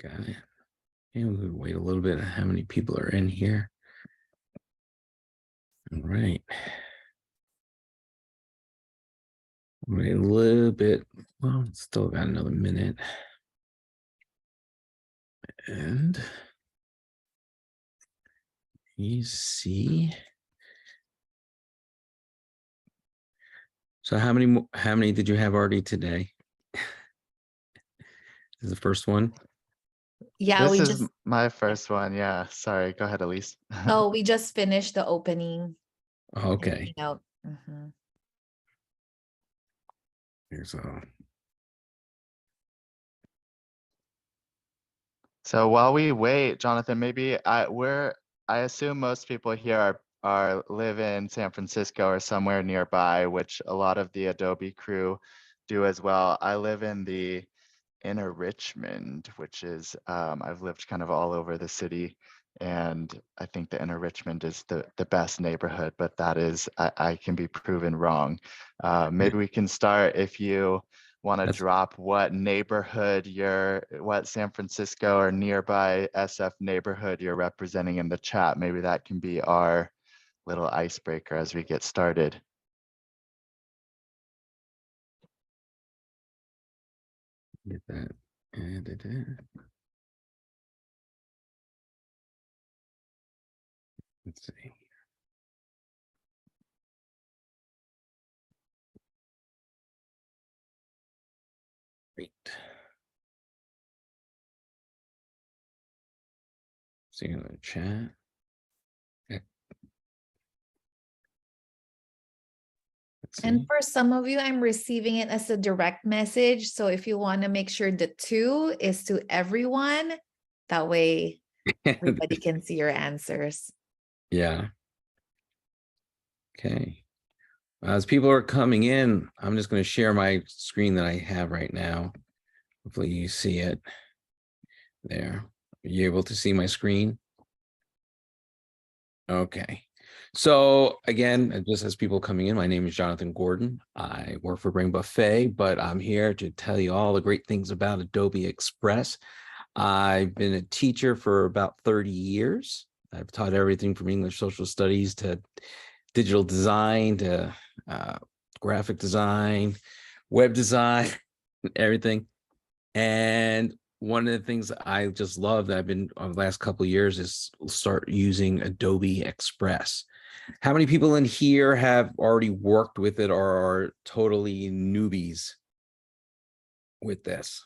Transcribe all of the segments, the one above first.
Got it. And we'll wait a little bit. How many people are in here? All right. Wait a little bit. Well, still got another minute. And you see. So how many did you have already today? This is the first one. Yeah, This is my first one. Yeah. Sorry. Go ahead, Elise. oh, we just finished the opening. Okay. Out. Mhm. Here's a. So while we wait, Jonathan, maybe I assume most people here live in San Francisco or somewhere nearby, which a lot of the Adobe crew do as well. I live in the inner Richmond, which is I've lived kind of all over the city, and I think the inner Richmond is the best neighborhood, but that is I can be proven wrong. Maybe we can start if you want to drop what neighborhood what San Francisco or nearby SF neighborhood you're representing in the chat. Maybe that can be our little icebreaker as we get started. Get that added in. Let's see. Great. See you in the chat. Okay. And for some of you, I'm receiving it as a direct message. So if you want to make sure the 2 is to everyone, that way everybody can see your answers. Yeah. Okay. As people are coming in, I'm just going to share my screen that I have right now. Hopefully you see it there. Are you able to see my screen? Okay. So again, just as people coming in, my name is Jonathan Gordon. I work for Brain Buffet, but I'm here to tell you all the great things about Adobe Express. I've been a teacher for about 30 years. I've taught everything from English social studies to digital design to graphic design, web design, everything. And one of the things I just love that I've been over the last couple of years is start using Adobe Express. How many people in here have already worked with it or are totally newbies with this?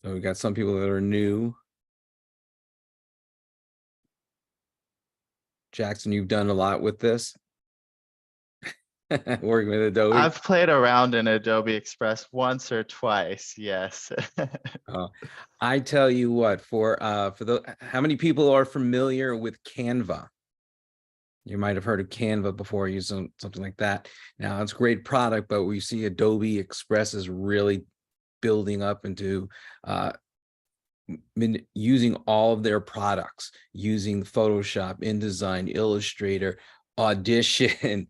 So we got some people that are new. Jackson, you've done a lot with this. Working with Adobe. I've played around in Adobe Express once or twice. Yes. I tell you what, for how many people are familiar with Canva? You might have heard of Canva before, using something like that. Now it's a great product, but we see Adobe Express is really building up into using all of their products, using Photoshop, InDesign, Illustrator, Audition,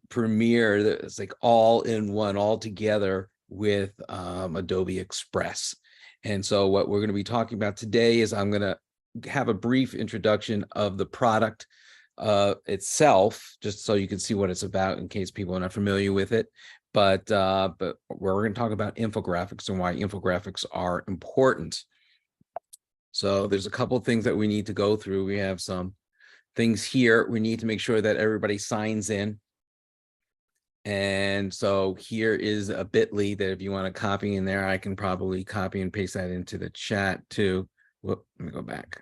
Premiere. It's like all in one, all together with Adobe Express. And so what we're going to be talking about today is I'm going to have a brief introduction of the product itself, just so you can see what it's about in case people are not familiar with it. But we're going to talk about infographics and why infographics are important. So there's a couple of things that we need to go through. We have some things here. We need to make sure that everybody signs in. And so here is a bit.ly that if you want to copy in there, I can probably copy and paste that into the chat too. Whoop, let me go back.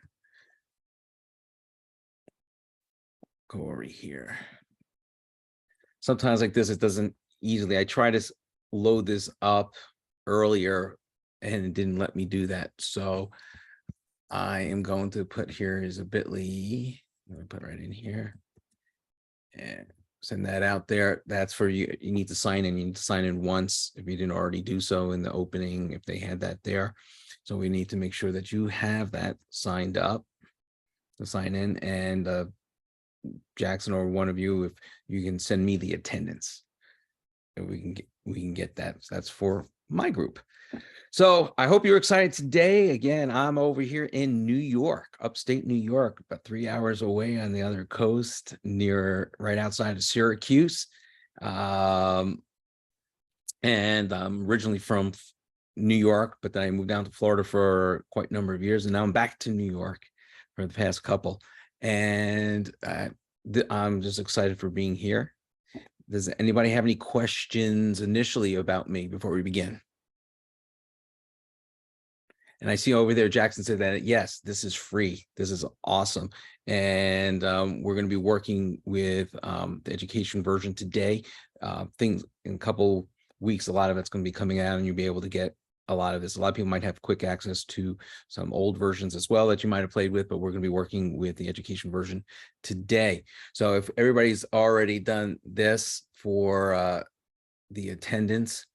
Go over here. Sometimes like this, it doesn't easily. I try to load this up earlier and it didn't let me do that. So I am going to put here is a bit.ly. I'm going to put right in here and send that out there. That's for you. You need to sign in. You need to sign in once if you didn't already do so in the opening, if they had that there. So we need to make sure that you have that signed up. to sign in, and Jackson or one of you, if you can send me the attendance, and we can get that. So that's for my group. So I hope you're excited today. Again, I'm over here in New York, upstate New York, about 3 hours away on the other coast, right outside of Syracuse. And I'm originally from New York, but then I moved down to Florida for quite a number of years, and now I'm back to New York for the past couple. And I'm just excited for being here. Does anybody have any questions initially about me before we begin? And I see over there, Jackson said that, yes, this is free. This is awesome. And we're going to be working with the education version today. Things in a couple weeks, a lot of it's going to be coming out, and you'll be able to get a lot of this. A lot of people might have quick access to some old versions as well that you might have played with, but we're going to be working with the education version today. So if everybody's already done this for the attendance,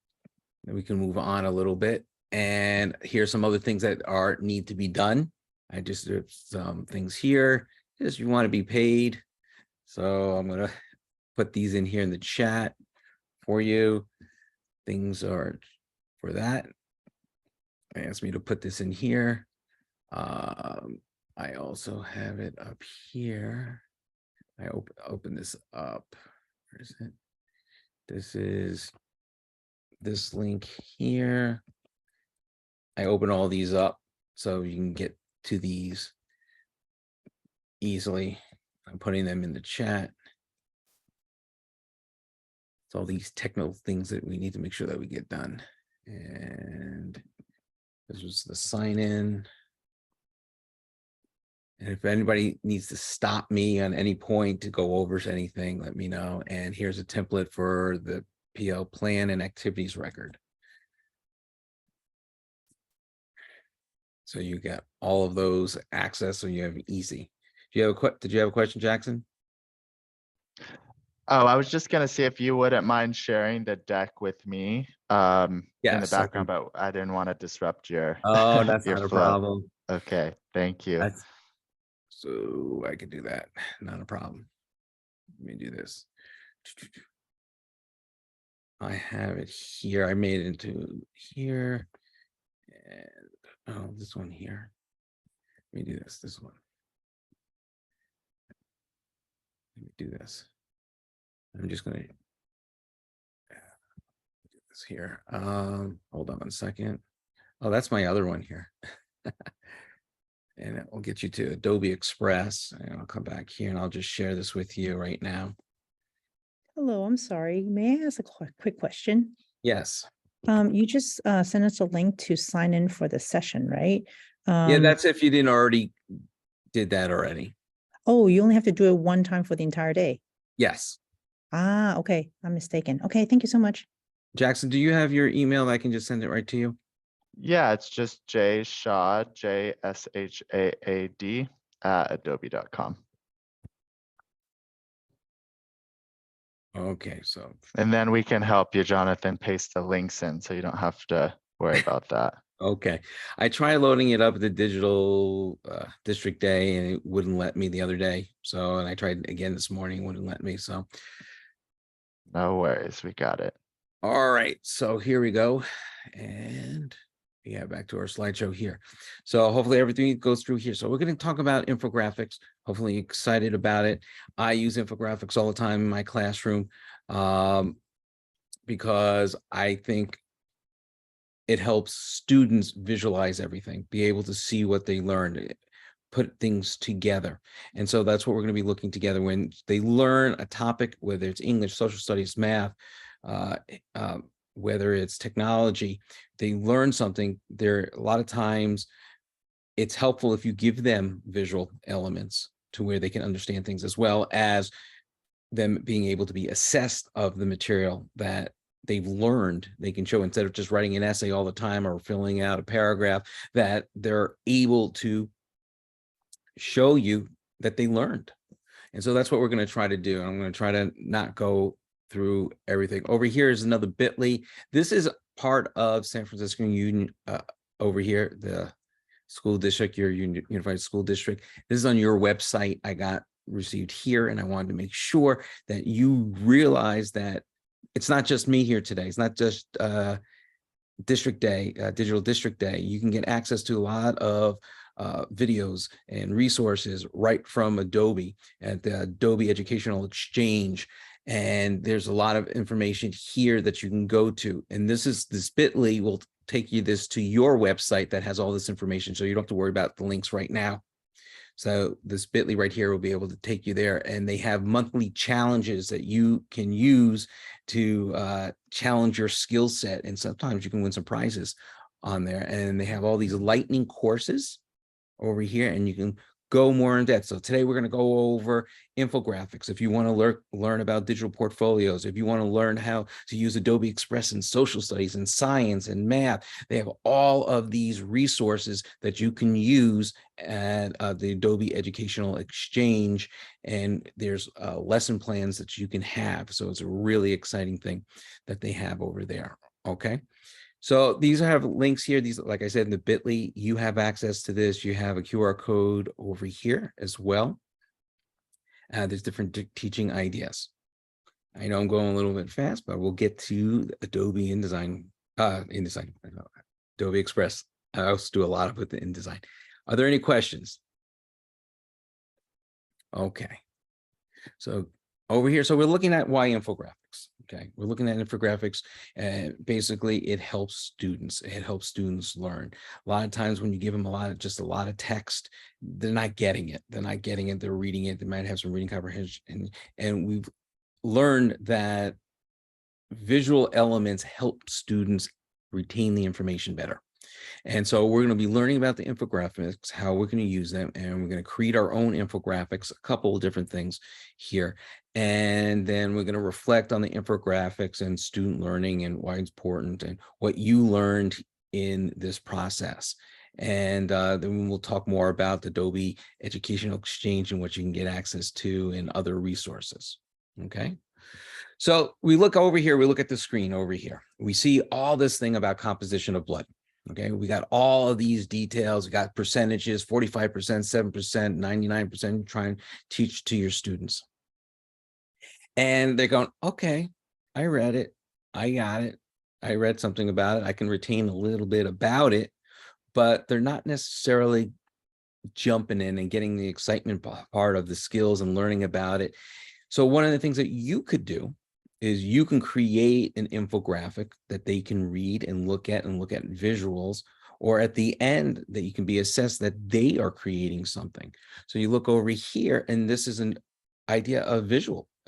then we can move on a little bit. And here's some other things that need to be done. There's some things here. Just you want to be paid. So I'm going to put these in here in the chat for you. Things are for that. They asked me to put this in here. I also have it up here. I open this up. Where is it? This is this link here. I open all these up so you can get to these easily. I'm putting them in the chat. It's all these technical things that we need to make sure that we get done. And this was the sign in. And if anybody needs to stop me on any point to go over anything, let me know. And here's a template for the PL plan and activities record. So you got all of those access, so you have easy. Did you have a question, Jackson? Oh, I was just gonna see if you wouldn't mind sharing the deck with me in the background, but I didn't want to disrupt your Oh, that's your not a flow. problem. Okay, thank you. So I could do that. Not a problem. Let me do this. I have it here. I made it into here. And oh, this one here. Let me do this one. Let me do this. I'm just gonna do this here. Hold on 1 second. Oh, that's my other one here. And it will get you to Adobe Express. And I'll come back here and I'll just share this with you right now. Hello, I'm sorry. May I ask a quick question? Yes. You just sent us a link to sign in for the session, right? Yeah, that's if you didn't already did that already. Oh, you only have to do it one time for the entire day. Yes. Ah, okay. I'm mistaken. Okay, thank you so much. Jackson, do you have your email? I can just send it right to you. Yeah, it's just jshad, JSHAAD @adobe.com. Okay, so. And then we can help you, Jonathan, paste the links in so you don't have to worry about that. Okay. I tried loading it up at the digital district day and it wouldn't let me the other day. So, and I tried again this morning, wouldn't let me. So, no worries. We got it. all right. So here we go. And yeah, back to our slideshow here. So hopefully everything goes through here. So we're going to talk about infographics. Hopefully you're excited about it. I use infographics all the time in my classroom because I think it helps students visualize everything, be able to see what they learned, put things together. And so that's what we're going to be looking together when they learn a topic, whether it's English, social studies, math, whether it's technology, they learn something. There a lot of times it's helpful if you give them visual elements to where they can understand things, as well as them being able to be assessed of the material that they've learned. They can show, instead of just writing an essay all the time or filling out a paragraph, that they're able to show you that they learned. And so that's what we're going to try to do. I'm going to try to not go through everything. Over here is another bit.ly. This is part of San Francisco Union over here, the school district, your unified school district. This is on your website. I got received here, and I wanted to make sure that you realize that it's not just me here today. It's not just District Day, Digital District Day. You can get access to a lot of videos and resources right from Adobe at the Adobe Educational Exchange. And there's a lot of information here that you can go to. And this bit.ly will take you to your website that has all this information. So you don't have to worry about the links right now. So this bit.ly right here will be able to take you there. And they have monthly challenges that you can use to challenge your skill set. And sometimes you can win some prizes on there. And they have all these lightning courses over here, and you can go more in depth. So today we're going to go over infographics. If you want to learn about digital portfolios, if you want to learn how to use Adobe Express in social studies and science and math, they have all of these resources that you can use at the Adobe Educational Exchange. And there's lesson plans that you can have. So it's a really exciting thing that they have over there. Okay. So these have links here. These, like I said, in the bit.ly, you have access to this. You have a QR code over here as well. There's different teaching ideas. I know I'm going a little bit fast, but we'll get to Adobe Adobe Express. I also do a lot of it in InDesign. Are there any questions? Okay. So over here, so we're looking at why infographics. Okay, we're looking at infographics, and basically it helps students. It helps students learn. A lot of times when you give them just a lot of text, they're not getting it. They're not getting it. They're reading it. They might have some reading comprehension, and we've learned that visual elements help students retain the information better. And so we're going to be learning about the infographics, how we're going to use them, and we're going to create our own infographics, a couple of different things here. And then we're going to reflect on the infographics and student learning and why it's important and what you learned in this process. And then we'll talk more about the Adobe Educational Exchange and what you can get access to and other resources. Okay. So we look over here, we look at the screen over here. We see all this thing about composition of blood. Okay, we got all of these details. We got percentages, 45%, 7%, 99%, try and teach to your students. And they're going, okay, I read it. I got it. I read something about it. I can retain a little bit about it, but they're not necessarily jumping in and getting the excitement part of the skills and learning about it. So one of the things that you could do is you can create an infographic that they can read and look at visuals, or at the end that you can be assessed that they are creating something. So you look over here, and this is an idea of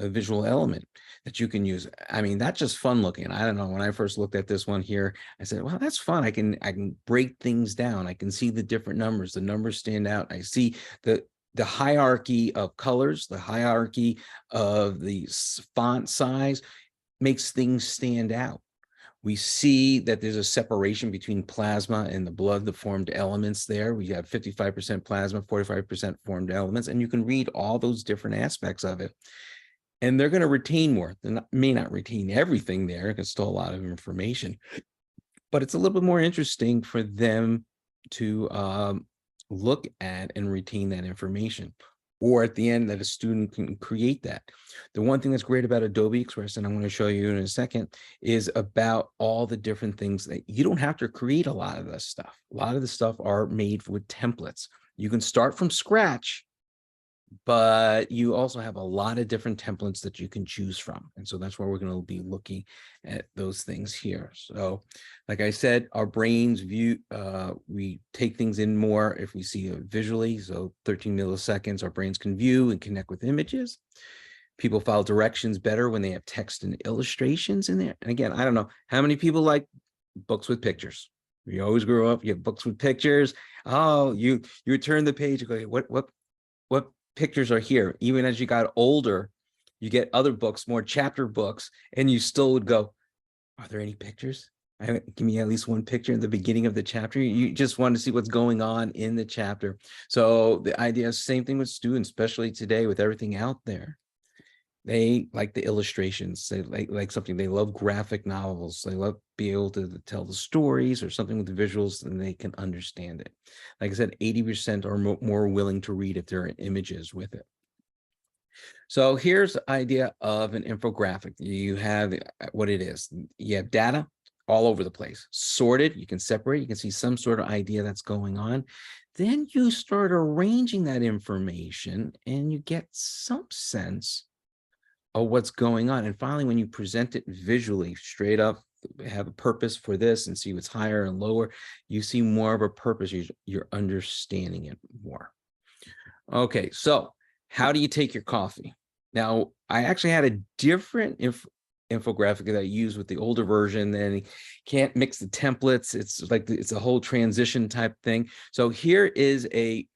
a visual element that you can use. I mean, that's just fun looking. I don't know, when I first looked at this one here, I said, well, that's fun. I can break things down. I can see the different numbers. The numbers stand out. I see the hierarchy of colors, the hierarchy of the font size makes things stand out. We see that there's a separation between plasma and the blood, the formed elements there. We have 55% plasma, 45% formed elements, and you can read all those different aspects of it. And they're going to retain more. They may not retain everything there, because it's still a lot of information, but it's a little bit more interesting for them to look at and retain that information, or at the end that a student can create that. The one thing that's great about Adobe Express, and I'm going to show you in a second, is about all the different things that you don't have to create a lot of this stuff. A lot of the stuff are made with templates. You can start from scratch, but you also have a lot of different templates that you can choose from. And so that's where we're going to be looking at those things here. So like I said, our brains view, we take things in more if we see it visually. So 13 milliseconds, our brains can view and connect with images. People follow directions better when they have text and illustrations in there. And again, I don't know how many people like books with pictures. You always grow up, you have books with pictures. Oh, you turn the page and go, what pictures are here? Even as you got older, you get other books, more chapter books, and you still would go, are there any pictures? Give me at least one picture in the beginning of the chapter. You just want to see what's going on in the chapter. So the idea is same thing with students, especially today with everything out there. They like the illustrations. They like something. They love graphic novels. They love be able to tell the stories or something with the visuals, and they can understand it. Like I said, 80% are more willing to read if there are images with it. So here's the idea of an infographic. You have what it is. You have data all over the place, sorted. You can separate. You can see some sort of idea that's going on. Then you start arranging that information, and you get some sense of what's going on. And finally, when you present it visually, straight up, have a purpose for this and see what's higher and lower, you see more of a purpose. You're understanding it more. Okay, so how do you take your coffee? Now, I actually had a different infographic that I used with the older version, and you can't mix the templates. It's like it's a whole transition type thing. So here is a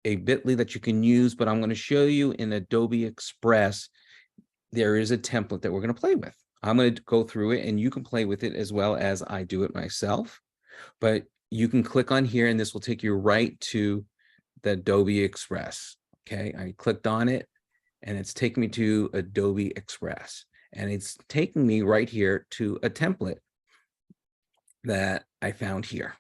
bit.ly that you can use, but I'm going to show you in Adobe Express, there is a template that we're going to play with. I'm going to go through it, and you can play with it as well as I do it myself. But you can click on here, and this will take you right to the Adobe Express. Okay, I clicked on it, and it's taking me to Adobe Express, and it's taking me right here to a template that I found here.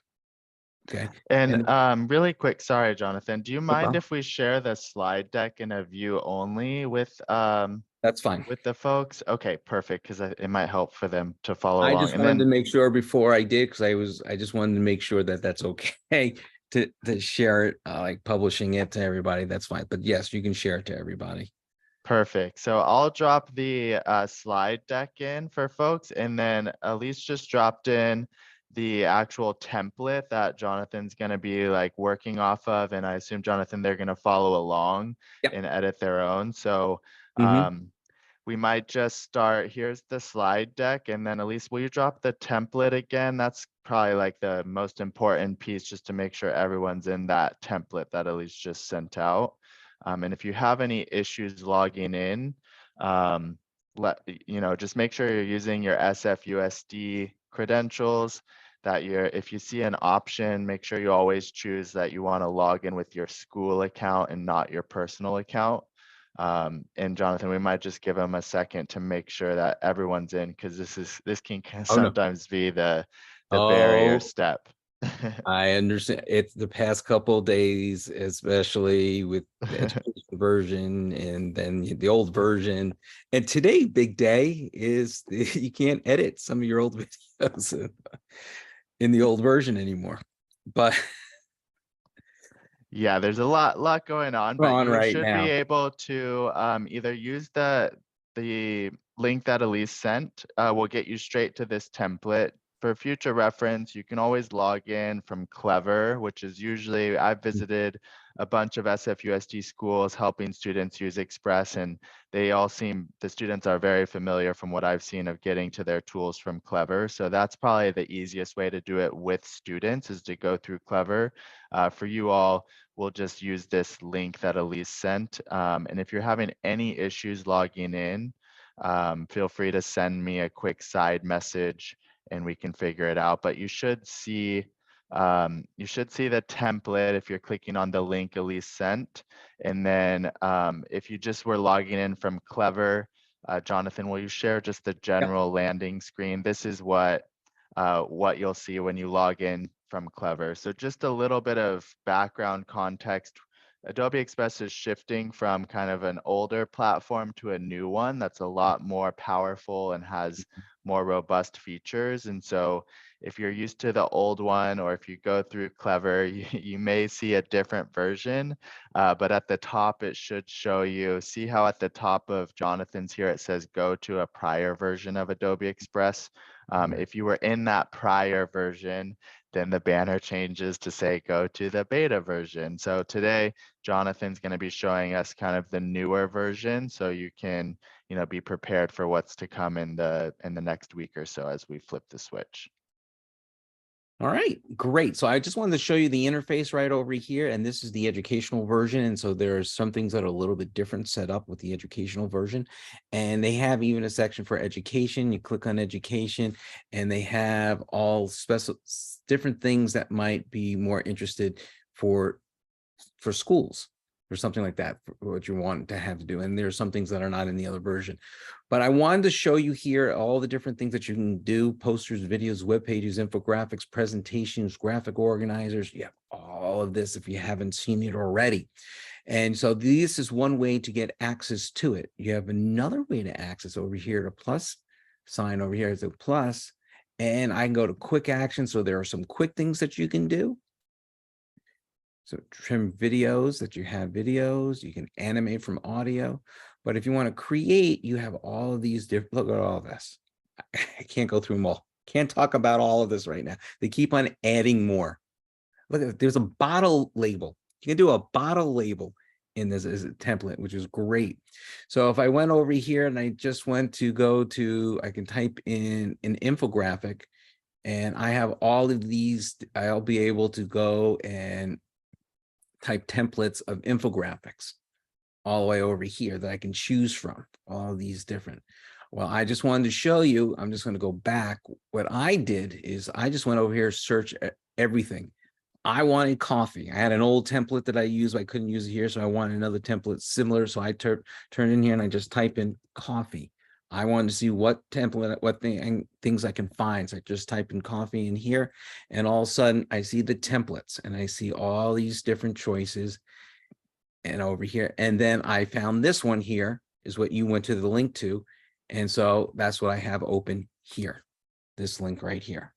Okay. And really quick, sorry, Jonathan, do you mind problem. if we share the slide deck in a view only with That's fine. with the folks? Okay, perfect, because it might help for them to follow I along. just And wanted to then make sure before I did, because I just wanted to make sure that that's okay to share it, like publishing it to everybody. That's fine. But yes, you can share it to everybody. perfect. So I'll drop the slide deck in for folks, and then Elise just dropped in the actual template that Jonathan's going to be like working off of, and I assume Jonathan they're going to follow along Yep. and edit their own. So Mm-hmm. we might just start. Here's the slide deck, and then Elise, will you drop the template again? That's probably like the most important piece, just to make sure everyone's in that template that Elise just sent out. And if you have any issues logging in, just make sure you're using your SFUSD credentials. If you see an option, make sure you always choose that you want to log in with your school account and not your personal account. And Jonathan, we might just give them a second to make sure that everyone's in, because this can Oh no. sometimes be the barrier Oh, step. I understand. It's the past couple of days, especially with the education version and then the old version. And today, big day is you can't edit some of your old videos in the old version anymore. But Yeah, there's a lot going on, we're but on you right should be now. able to either use the link that Elise sent. Will get you straight to this template. For future reference, you can always log in from Clever, which is usually, I've visited a bunch of SFUSD schools helping students use Express, and the students are very familiar from what I've seen of getting to their tools from Clever. So that's probably the easiest way to do it with students, is to go through Clever. For you all, we'll just use this link that Elise sent. And if you're having any issues logging in, feel free to send me a quick side message and we can figure it out. But you should see the template if you're clicking on the link Elise sent. And then if you just were logging in from Clever, Jonathan, will you share just the general landing screen? This is what you'll see when you log in from Clever. So just a little bit of background context. Adobe Express is shifting from kind of an older platform to a new one that's a lot more powerful and has more robust features. And so if you're used to the old one, or if you go through Clever, you may see a different version, but at the top, it should show you, see how at the top of Jonathan's here, it says go to a prior version of Adobe Express. If you were in that prior version, then the banner changes to say go to the beta version. So today, Jonathan's going to be showing us kind of the newer version, so you can, be prepared for what's to come in the next week or so as we flip the switch. All right, great. So I just wanted to show you the interface right over here, and this is the educational version. And so there are some things that are a little bit different set up with the educational version. And they have even a section for education. You click on education, and they have all special different things that might be more interested for schools. or something like that for what you want to have to do. And there's some things that are not in the other version. But I wanted to show you here all the different things that you can do: posters, videos, web pages, infographics, presentations, graphic organizers. You have all of this if you haven't seen it already. And so this is one way to get access to it. You have another way to access over here, to plus sign over here is a plus, and I can go to quick action. So there are some quick things that you can do. So trim videos that you have videos, you can animate from audio. But if you want to create, you have all of these different, look at all this. I can't go through them all. Can't talk about all of this right now. They keep on adding more. Look at, there's a bottle label. You can do a bottle label in this as a template, which is great. So if I went over here and I just went to go to, I can type in an infographic, and I have all of these. I'll be able to go and type templates of infographics all the way over here that I can choose from, all these different. Well, I just wanted to show you, I'm just going to go back. What I did is I just went over here, search everything. I wanted coffee. I had an old template that I used, but I couldn't use it here. So I wanted another template similar. So I turn in here and I just type in coffee. I wanted to see what template, what things I can find. So I just type in coffee in here, and all of a sudden I see the templates and I see all these different choices. And over here, and then I found this one here is what you went to the link to. And so that's what I have open here, this link right here.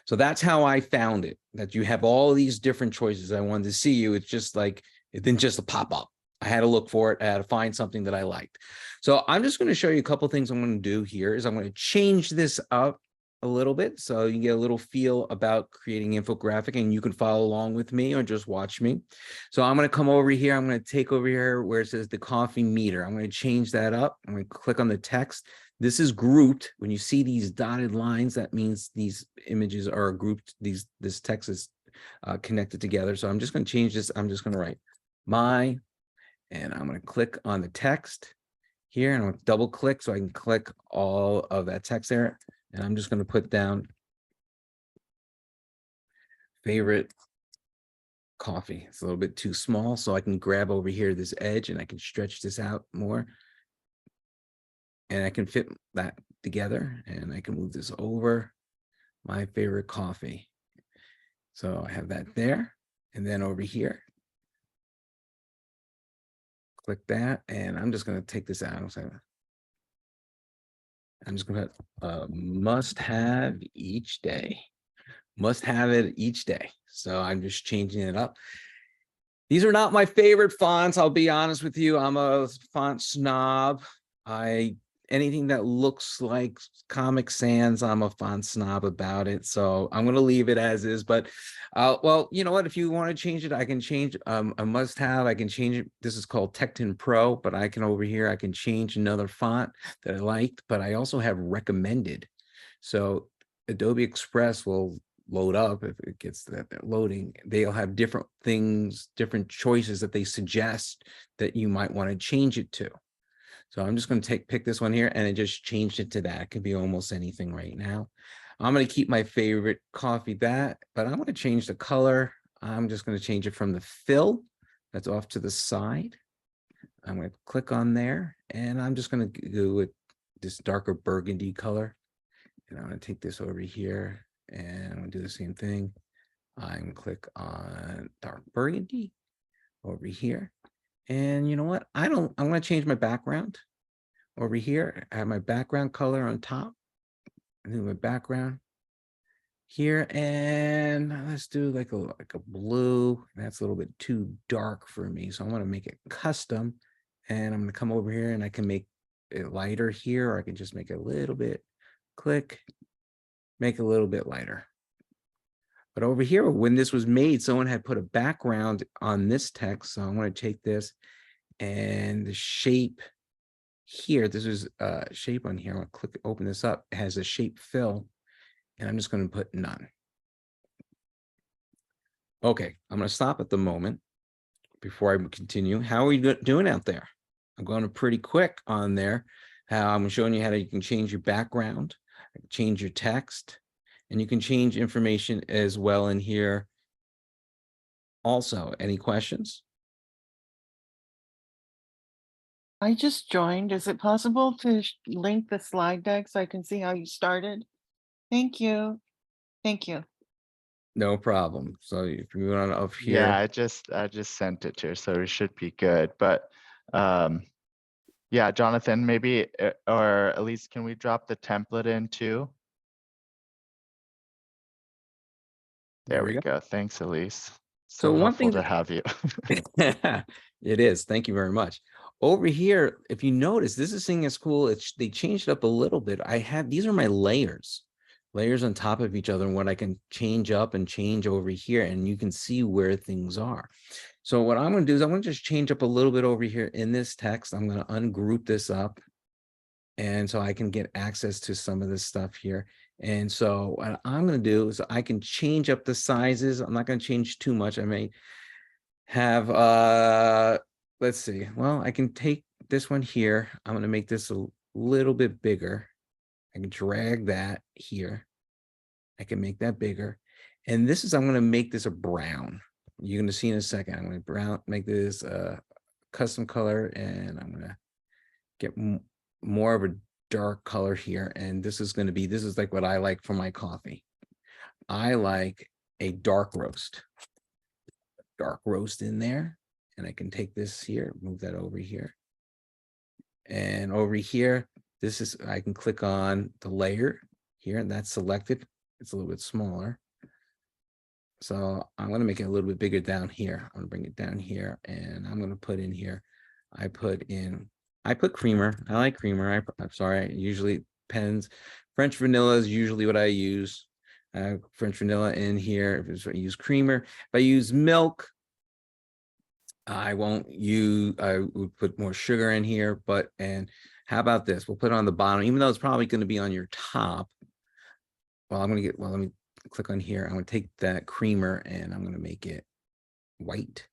So that's how I found it, that you have all these different choices. I wanted to see you. It's just like, it didn't just pop up. I had to look for it. I had to find something that I liked. So I'm just going to show you a couple of things I'm going to do here. Is I'm going to change this up a little bit so you get a little feel about creating infographic, and you can follow along with me or just watch me. So I'm going to come over here. I'm going to take over here where it says the coffee meter. I'm going to change that up. I'm going to click on the text. This is grouped. When you see these dotted lines, that means these images are grouped. This text is connected together. So I'm just going to change this. I'm just going to write my, and I'm going to click on the text here, and I'm going to double click so I can click all of that text there. And I'm just going to put down favorite coffee. It's a little bit too small, so I can grab over here this edge and I can stretch this out more. And I can fit that together, and I can move this over. My favorite coffee. So I have that there, and then over here, click that, and I'm just going to take this out. I'm just going to must have each day. Must have it each day. So I'm just changing it up. These are not my favorite fonts. I'll be honest with you. I'm a font snob. Anything that looks like Comic Sans, I'm a font snob about it. So I'm going to leave it as is. But well, you know what? If you want to change it, I can change a must have. I can change it. This is called Tecton Pro, but I can over here, I can change another font that I liked, but I also have recommended. So Adobe Express will load up. If it gets that loading, they'll have different things, different choices that they suggest that you might want to change it to. So I'm just going to pick this one here, and I just changed it to that. It could be almost anything right now. I'm going to keep my favorite coffee but I'm going to change the color. I'm just going to change it from the fill that's off to the side. I'm going to click on there, and I'm just going to go with this darker burgundy color. And I'm going to take this over here, and I'm going to do the same thing. I'm going to click on dark burgundy over here. And you know what? I'm going to change my background over here. I have my background color on top. I do my background here, and let's do like a blue. That's a little bit too dark for me, so I want to make it custom. And I'm going to come over here, and I can make it lighter here, or I can just make it a little bit. Click, make it a little bit lighter. But over here, when this was made, someone had put a background on this text. So I'm going to take this, and the shape here, this is a shape on here. I'm going to click, open this up. It has a shape fill, and I'm just going to put none. Okay, I'm going to stop at the moment before I continue. How are you doing out there? I'm going pretty quick on there. I'm showing you how you can change your background, change your text, and you can change information as well in here. Also, any questions? I just joined. Is it possible to link the slide deck so I can see how you started? Thank you. Thank you. No problem. So if you want up Yeah, here, I just sent it to her, so we should be good. But yeah, Jonathan, maybe or at least can we drop the template in too? There we go. Thanks, Elise. So So one helpful thing to that have you. it is. Thank you very much. Over here, if you notice, this is thing is cool. They changed it up a little bit. I have these are my layers on top of each other, and what I can change up and change over here, and you can see where things are. So what I'm going to do is I'm going to just change up a little bit over here in this text. I'm going to ungroup this up, and so I can get access to some of this stuff here. And so what I'm going to do is I can change up the sizes. I'm not going to change too much. I may have let's see. Well, I can take this one here. I'm going to make this a little bit bigger. I can drag that here. I can make that bigger. And this is, I'm going to make this a brown. You're going to see in a second. I'm going to make this a custom color, and I'm going to get more of a dark color here. And this is going to be, this is like what I like for my coffee. I like a dark roast in there. And I can take this here, move that over here. And over here, this is, I can click on the layer here, and that's selected. It's a little bit smaller. So I'm going to make it a little bit bigger down here. I'm going to bring it down here, and I'm going to put in here. I put creamer. I like creamer. I'm sorry. Usually pens. French vanilla is usually what I use. French vanilla in here. If I use creamer, if I use milk, I won't use, I would put more sugar in here, and how about this? We'll put it on the bottom, even though it's probably going to be on your top. Well, let me click on here. I'm going to take that creamer and I'm going to make it white.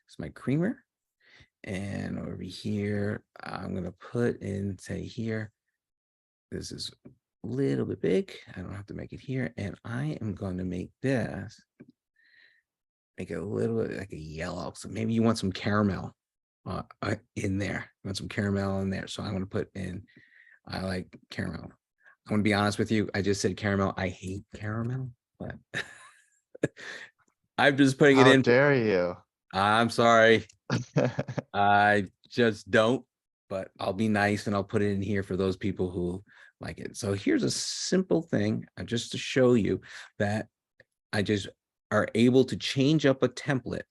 It's my creamer. And over here, I'm going to put in, say here, this is a little bit big. I don't have to make it here. And I am going to make this, make it a little bit like a yellow. So maybe you want some caramel in there. You want some caramel in there. So I'm going to put in, I like caramel. I'm going to be honest with you. I just said caramel. I hate caramel, but I'm just putting it in. How dare you? I'm sorry. I just don't, but I'll be nice and I'll put it in here for those people who like it. So here's a simple thing just to show you that I just are able to change up a template.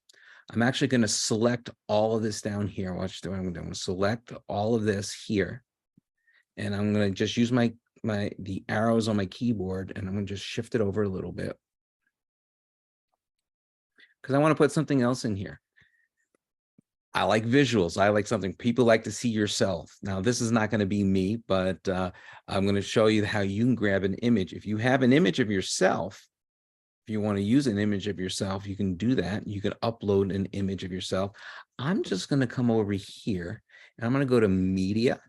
I'm actually going to select all of this down here. Watch what I'm going to select all of this here. And I'm going to just use the arrows on my keyboard, and I'm going to just shift it over a little bit, because I want to put something else in here. I like visuals. I like something people like to see yourself. Now, this is not going to be me, but I'm going to show you how you can grab an image. If you have an image of yourself, if you want to use an image of yourself, you can do that. You can upload an image of yourself. I'm just going to come over here, and I'm going to go to media.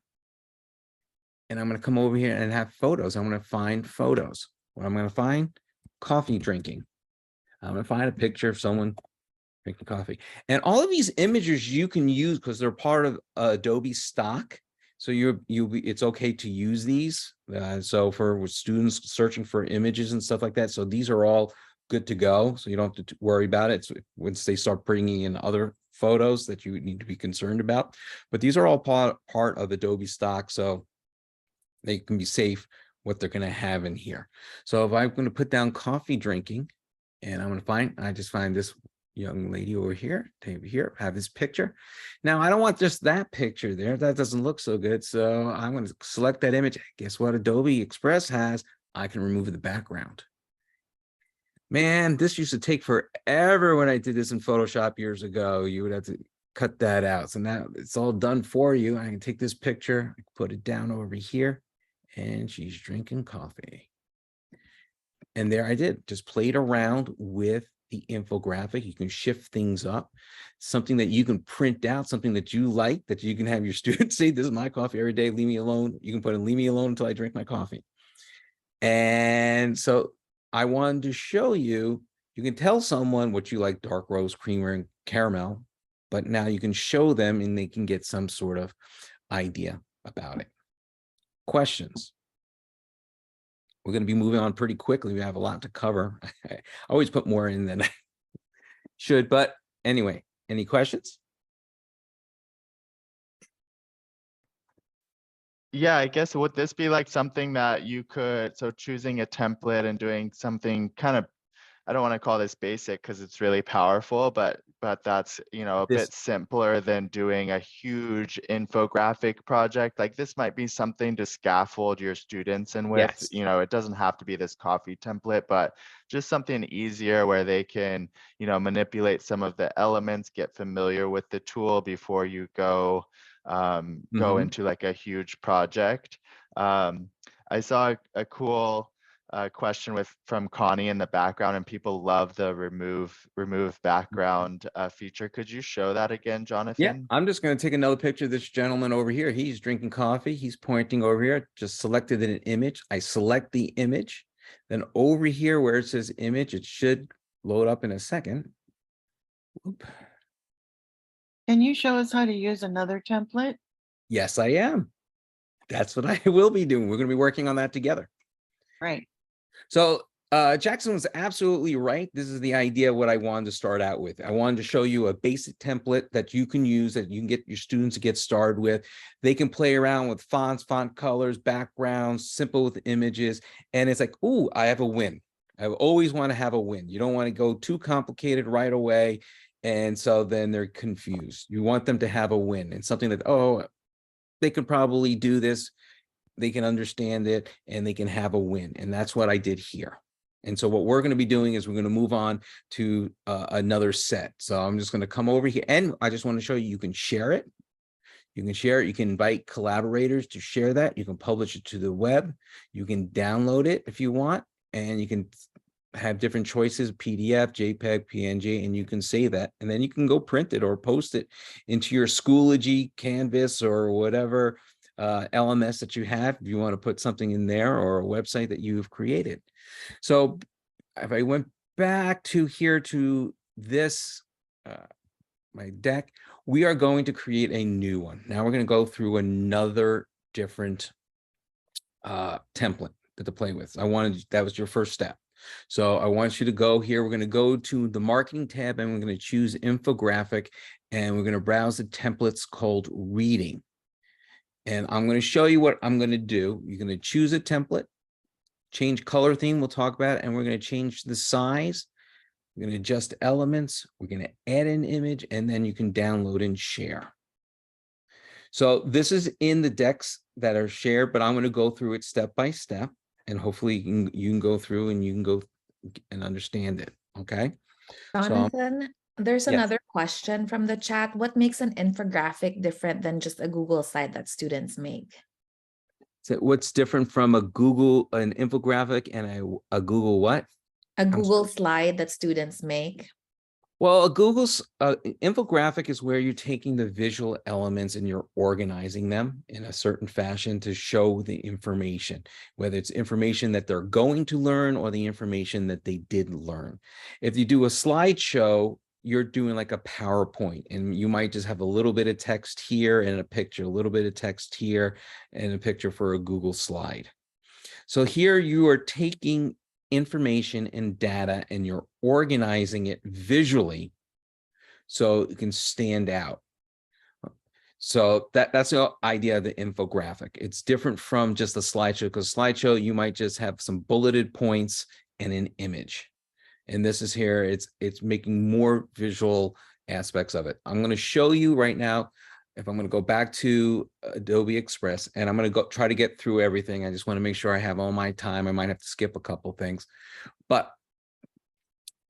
And I'm going to come over here and have photos. I'm going to find photos. What I'm going to find? Coffee drinking. I'm going to find a picture of someone drinking coffee. And all of these images you can use because they're part of Adobe stock. So it's okay to use these. So for students searching for images and stuff like that. So these are all good to go. So you don't have to worry about it. So once they start bringing in other photos that you need to be concerned about. But these are all part of Adobe stock. So they can be safe what they're going to have in here. So if I'm going to put down coffee drinking, and I'm going to I just find this young lady over here, have this picture. Now, I don't want just that picture there. That doesn't look so good. So I'm going to select that image. Guess what Adobe Express has? I can remove the background. Man, this used to take forever when I did this in Photoshop years ago. You would have to cut that out. So now it's all done for you. I can take this picture, put it down over here, and she's drinking coffee. And there I did, just played around with the infographic. You can shift things up, something that you can print out, something that you like, that you can have your students say, this is my coffee every day, leave me alone. You can put in, leave me alone until I drink my coffee. And so I wanted to show you, you can tell someone what you like, dark roast, creamer, and caramel, but now you can show them and they can get some sort of idea about it. Questions? We're going to be moving on pretty quickly. We have a lot to cover. I always put more in than I should, but anyway, any questions? Yeah, I guess would this be like something that you could, so choosing a template and doing something kind of, I don't want to call this basic because it's really powerful, but that's, you know, a This- bit simpler than doing a huge infographic project. Like this might be something to scaffold your students in with, Yes. you know, it doesn't have to be this coffee template, but just something easier where they can, you know, manipulate some of the elements, get familiar with the tool before you go Mhm. into like a huge project. I saw a cool question from Connie in the background, and people love the remove background feature. Could you show that again, Yeah, Jonathan? I'm just going to take another picture of this gentleman over here. He's drinking coffee. He's pointing over here. Just selected an image. I select the image. Then over here where it says image, it should load up in a second. Oop. Can you show us how to use another template? Yes, I am. That's what I will be doing. We're going to be working on that together. Right. So Jackson was absolutely right. This is the idea of what I wanted to start out with. I wanted to show you a basic template that you can use, that you can get your students to get started with. They can play around with fonts, font colors, backgrounds, simple with images. And it's like, ooh, I have a win. I always want to have a win. You don't want to go too complicated right away. And so then they're confused. You want them to have a win and something that, oh, they could probably do this. They can understand it and they can have a win. And that's what I did here. And so what we're going to be doing is we're going to move on to another set. So I'm just going to come over here and I just want to show you, you can share it. You can share it. You can invite collaborators to share that. You can publish it to the web. You can download it if you want, and you can have different choices, PDF, JPEG, PNG, and you can save that. And then you can go print it or post it into your Schoology, Canvas, or whatever LMS that you have, if you want to put something in there, or a website that you've created. So if I went back to here to this, my deck, we are going to create a new one. Now we're going to go through another different template to play with. That was your first step. So I want you to go here. We're going to go to the marketing tab and we're going to choose infographic and we're going to browse the templates called reading. And I'm going to show you what I'm going to do. You're going to choose a template, change color theme. We'll talk about it. And we're going to change the size. We're going to adjust elements. We're going to add an image and then you can download and share. So this is in the decks that are shared, but I'm going to go through it step by step. And hopefully you can go through and you can go and understand it. Okay. Jonathan, there's Yes. another question from the chat. What makes an infographic different than just a Google slide that students make? So what's different from an infographic and a Google what? A Google slide that students make? Well, Google's infographic is where you're taking the visual elements and you're organizing them in a certain fashion to show the information, whether it's information that they're going to learn or the information that they did learn. If you do a slideshow, you're doing like a PowerPoint and you might just have a little bit of text here and a picture, a little bit of text here and a picture for a Google slide. So here you are taking information and data and you're organizing it visually so it can stand out. So that's the idea of the infographic. It's different from just a slideshow, because slideshow you might just have some bulleted points and an image. And this is here, it's making more visual aspects of it. I'm going to show you right now. If I'm going to go back to Adobe Express and I'm going to go try to get through everything. I just want to make sure I have all my time. I might have to skip a couple things, but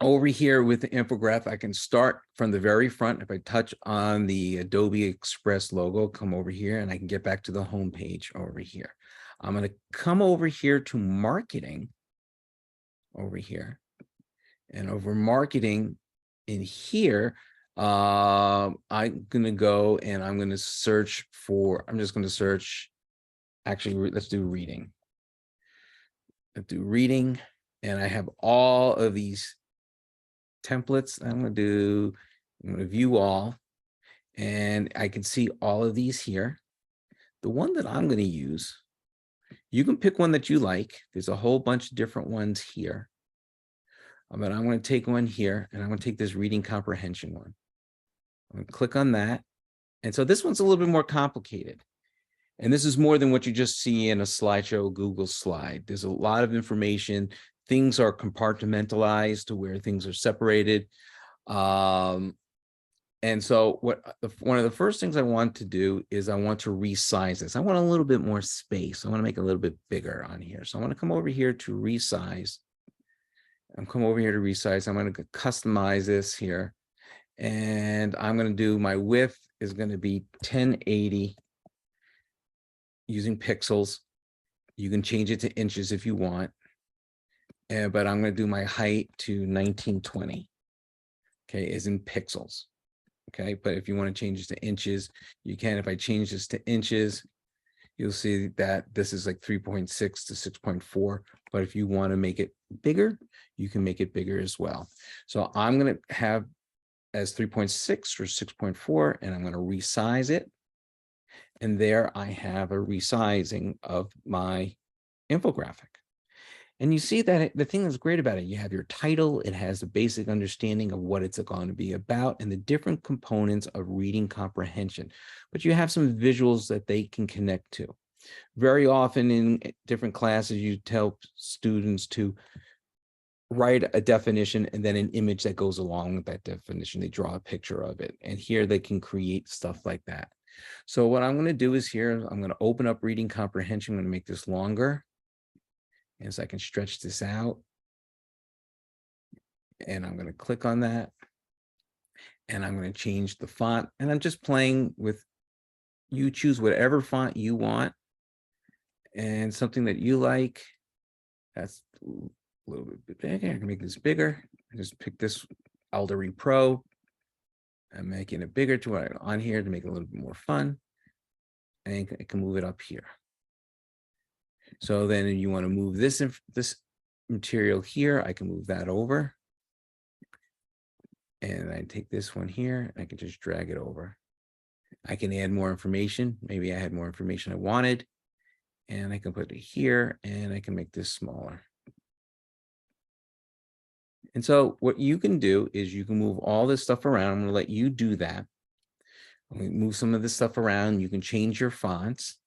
over here with the infographic, I can start from the very front. If I touch on the Adobe Express logo, come over here and I can get back to the home page over here. I'm going to come over here to marketing over here, and over marketing in here, I'm going to go and I'm going to search for, I'm just going to search, actually, let's do reading. Let's do reading. And I have all of these templates. I'm going to view all, and I can see all of these here. the one that I'm going to use, you can pick one that you like. There's a whole bunch of different ones here. But I'm going to take one here, and I'm going to take this reading comprehension one. I'm going to click on that. And so this one's a little bit more complicated. And this is more than what you just see in a slideshow, Google slide. There's a lot of information. Things are compartmentalized to where things are separated. And so one of the first things I want to do is I want to resize this. I want a little bit more space. I want to make it a little bit bigger on here. So I want to come over here to resize. I'm come over here to resize. I'm going to customize this here. And I'm going to do my width is going to be 1080 using pixels. You can change it to inches if you want. But I'm going to do my height to 1920. Okay, is in pixels. Okay, but if you want to change this to inches, you can. If I change this to inches, you'll see that this is like 3.6 to 6.4. But if you want to make it bigger, you can make it bigger as well. So I'm going to have as 3.6 or 6.4, and I'm going to resize it. And there I have a resizing of my infographic. And you see that the thing that's great about it, you have your title, it has a basic understanding of what it's going to be about and the different components of reading comprehension, but you have some visuals that they can connect to. Very often in different classes, you tell students to write a definition and then an image that goes along with that definition. They draw a picture of it, and here they can create stuff like that. So what I'm going to do is here, I'm going to open up reading comprehension. I'm going to make this longer. And so I can stretch this out. And I'm going to click on that. And I'm going to change the font. And I'm just playing with, you choose whatever font you want. And something that you like. That's a little bit bigger. I can make this bigger. I just pick this Aldery Pro. I'm making it bigger to what on here to make it a little bit more fun. And I can move it up here. So then you want to move this material here, I can move that over. And I take this one here, I can just drag it over. I can add more information. Maybe I had more information I wanted. And I can put it here, and I can make this smaller. And so what you can do is you can move all this stuff around. I'm going to let you do that. I'm going to move some of this stuff around. You can change your fonts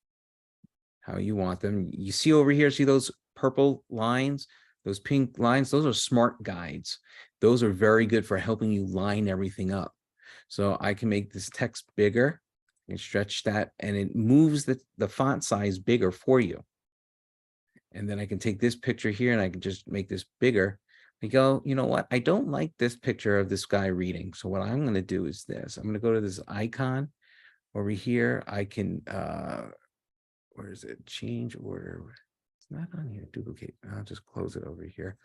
how you want them. You see over here, see those purple lines, those pink lines, those are smart guides. Those are very good for helping you line everything up. So I can make this text bigger and stretch that, and it moves the font size bigger for you. And then I can take this picture here and I can just make this bigger. I go, you know what? I don't like this picture of this guy reading. So what I'm going to do is this. I'm going to go to this icon over here. I can, where is it? Change order. It's not on here. Duplicate. I'll just close it over here.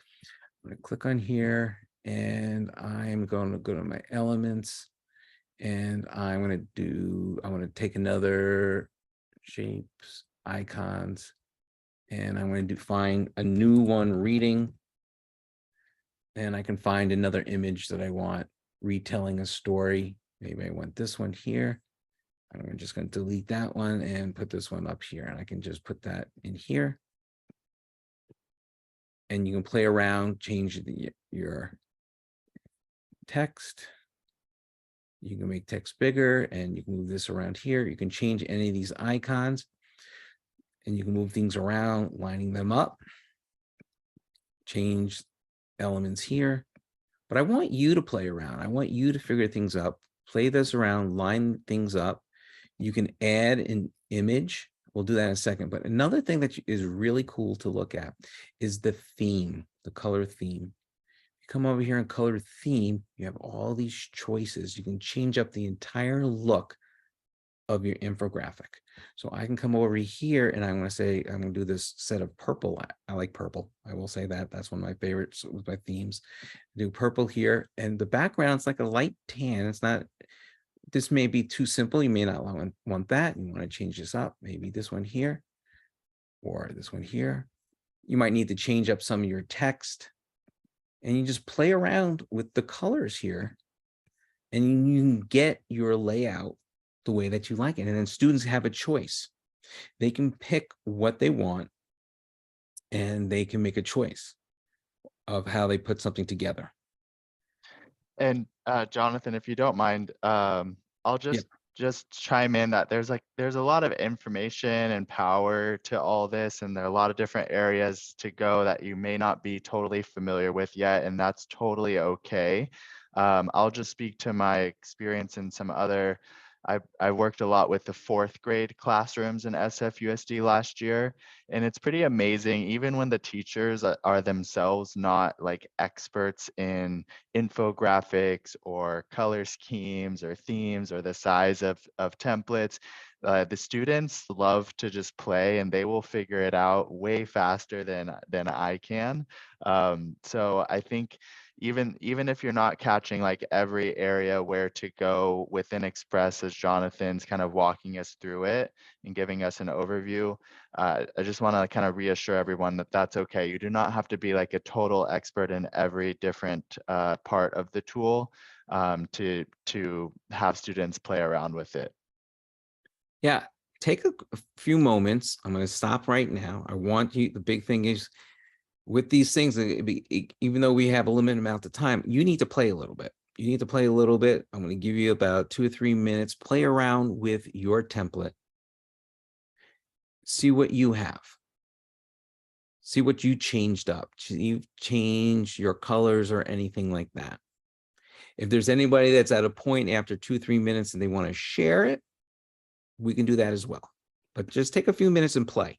I'm going to click on here, and I'm going to go to my elements, and I'm going to take another shapes, icons, and I'm going to find a new one, reading. And I can find another image that I want, retelling a story. Maybe I want this one here. I'm just going to delete that one and put this one up here. And I can just put that in here. And you can play around, change your text. You can make text bigger, and you can move this around here. You can change any of these icons, and you can move things around, lining them up. Change elements here. But I want you to play around. I want you to figure things out. Play this around, line things up. You can add an image. We'll do that in a second. But another thing that is really cool to look at is the theme, the color theme. You come over here and color theme, you have all these choices. You can change up the entire look of your infographic. So I can come over here and I'm going to say, I'm going to do this set of purple. I like purple. I will say that. That's one of my favorites with my themes. Do purple here. And the background's like a light tan. It's not, this may be too simple. You may not want that. You want to change this up. Maybe this one here or this one here. You might need to change up some of your text, and you just play around with the colors here, and you can get your layout the way that you like it. And then students have a choice. They can pick what they want and they can make a choice of how they put something together. And Jonathan, if you don't mind, I'll just chime in that there's a lot of information and power to all this, and there are a lot of different areas to go that you may not be totally familiar with yet, and that's totally okay. I'll just speak to my experience in some other. I worked a lot with the 4th grade classrooms in SFUSD last year, and it's pretty amazing, even when the teachers are themselves not like experts in infographics or color schemes or themes or the size of templates. The students love to just play, and they will figure it out way faster than I can. So I think even if you're not catching like every area where to go within Express, as Jonathan's kind of walking us through it and giving us an overview, I just want to kind of reassure everyone that that's okay. You do not have to be like a total expert in every different part of the tool to have students play around with it. Yeah, take a few moments. I'm going to stop right now. I want you, the big thing is with these things, even though we have a limited amount of time, you need to play a little bit. You need to play a little bit. I'm going to give you about 2 or 3 minutes. Play around with your template. See what you have. See what you changed up. You change your colors or anything like that. If there's anybody that's at a point after 2 or 3 minutes and they want to share it, we can do that as well. But just take a few minutes and play.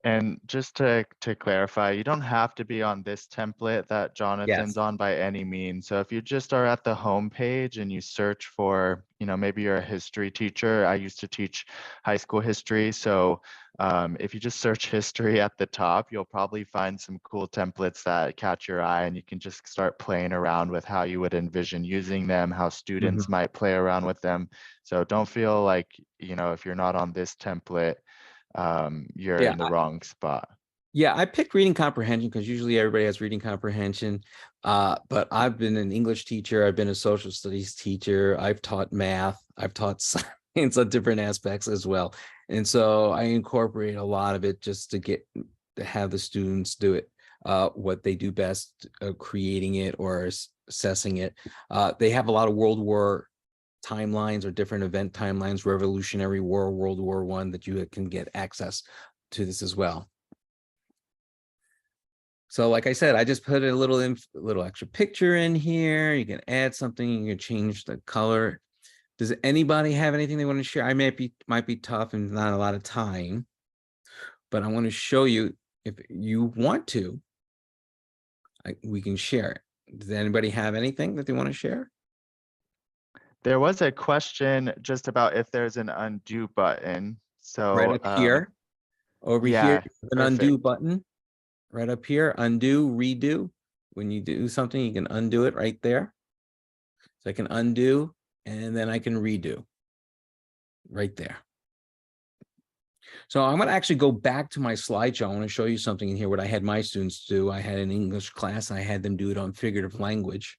And just to clarify, you don't have to be on this template that Jonathan's Yes. on by any means. So if you just are at the home page and you search for, maybe you're a history teacher. I used to teach high school history. So if you just search history at the top, you'll probably find some cool templates that catch your eye, and you can just start playing around with how you would envision using them, how students might play around with them. So don't feel like, if you're not on this template, you're in the wrong spot. Yeah, I picked reading comprehension because usually everybody has reading comprehension. But I've been an English teacher. I've been a social studies teacher. I've taught math. I've taught science on different aspects as well. And so I incorporate a lot of it just to have the students do it, what they do best, creating it or assessing it. They have a lot of World War timelines or different event timelines, Revolutionary War, World War I, that you can get access to this as well. So like I said, I just put a little extra picture in here. You can add something, you can change the color. Does anybody have anything they want to share? I might be tough and not a lot of time, but I want to show you, if you want to, we can share it. Does anybody have anything that they want to share? There was a question just about if there's an undo button. So Right up here, over here, an undo button. Right up here, undo, redo. When you do something, you can undo it right there. So I can undo, and then I can redo right there. So I'm going to actually go back to my slideshow. I want to show you something in here, what I had my students do. I had an English class, and I had them do it on figurative language.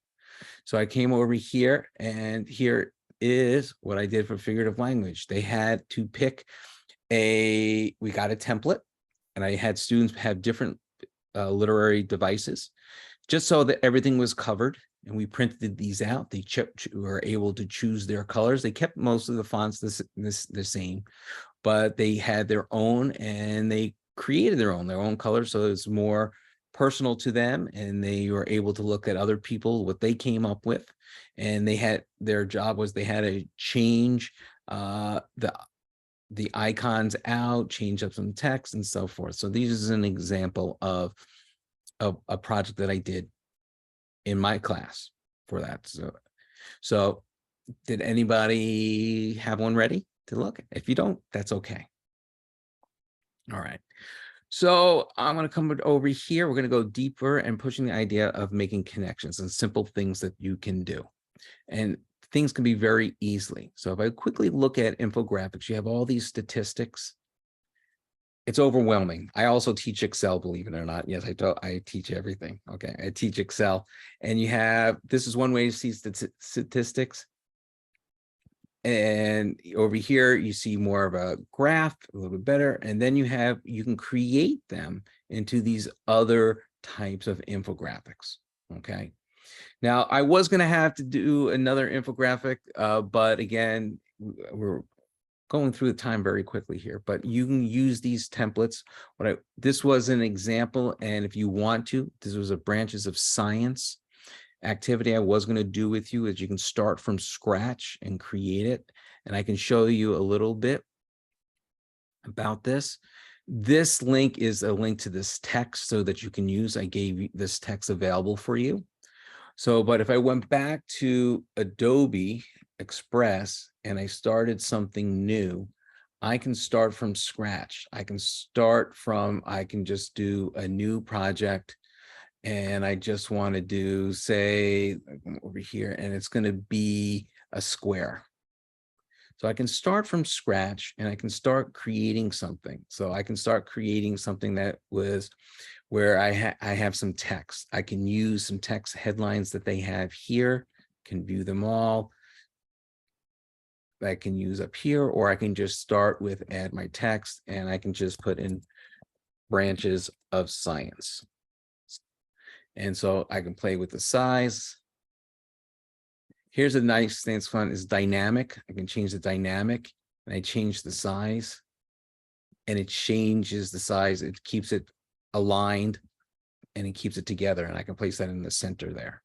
So I came over here, and here is what I did for figurative language. They had to pick we got a template, and I had students have different literary devices, just so that everything was covered. and we printed these out. They were able to choose their colors. They kept most of the fonts the same, but they had their own, and they created their own colors. So it's more personal to them, and they were able to look at other people, what they came up with. And they had, their job was they had to change the icons out, change up some text and so forth. So this is an example of a project that I did in my class for that. So did anybody have one ready to look? If you don't, that's okay. All right. So I'm going to come over here. We're going to go deeper and pushing the idea of making connections and simple things that you can do. And things can be very easily. So if I quickly look at infographics, you have all these statistics. It's overwhelming. I also teach Excel, believe it or not. Yes, I teach everything. Okay, I teach Excel. And you have, this is one way to see statistics. And over here, you see more of a graph, a little bit better. And then you can create them into these other types of infographics. Okay. Now, I was going to have to do another infographic, but again, we're going through the time very quickly here, but you can use these templates. This was an example, and if you want to, this was a branches of science activity I was going to do with you, is you can start from scratch and create it. And I can show you a little bit about this. This link is a link to this text so that you can use. I gave you this text available for you. So, but if I went back to Adobe Express and I started something new, I can start from scratch. I can just do a new project, and I just want to do, say, over here, and it's going to be a square. So I can start from scratch and I can start creating something. So I can start creating something that was where I have some text. I can use some text headlines that they have here, can view them all. I can use up here, or I can just start with add my text, and I can just put in branches of science. And so I can play with the size. Here's a nice thing that's fun, is dynamic. I can change the dynamic, and I change the size, and it changes the size. It keeps it aligned, and it keeps it together, and I can place that in the center there.